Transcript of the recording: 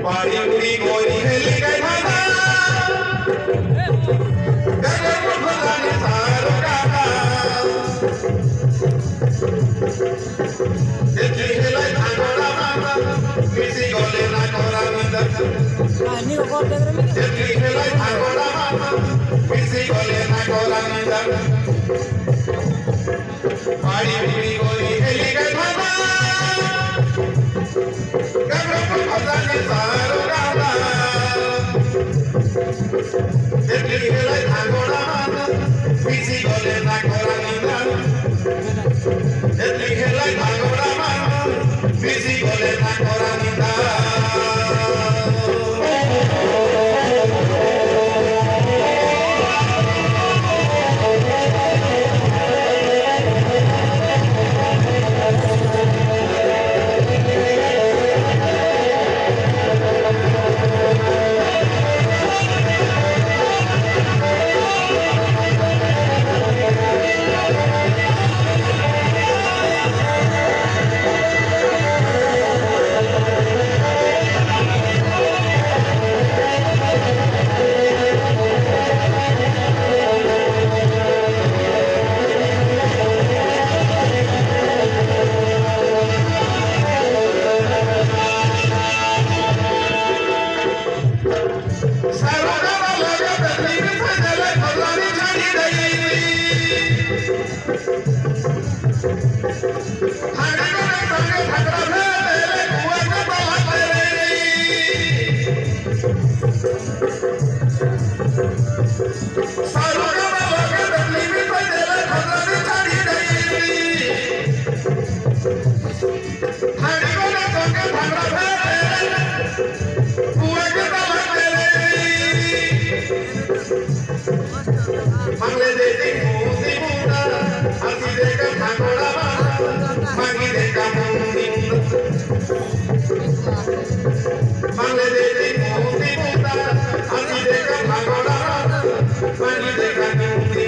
पाड़ी उड़ी कोई हेली गई माता गगन में भलाने सारो काका देखी हेलाई भागोड़ा मामा किसी गोले ना कोरा मिंदर देखी हेलाई भागोड़ा मामा किसी गोले ना कोरा मिंदर पाड़ी उड़ी कोई हेली गई माता भलाने सारो काका देखी हेलाई भागोड़ा मामा किसी गोले ना कोरा मिंदर देखी हेलाई भागोड़ा मामा किसी गोले ना कोरा मिंदर मांगले देती मुंदी मुंदा हंसी देकर भागोड़ा मांगी देखा मुंदी मांगले देती मुंदी मुंदा हंसी देकर भागोड़ा मांगी देखा मुंदी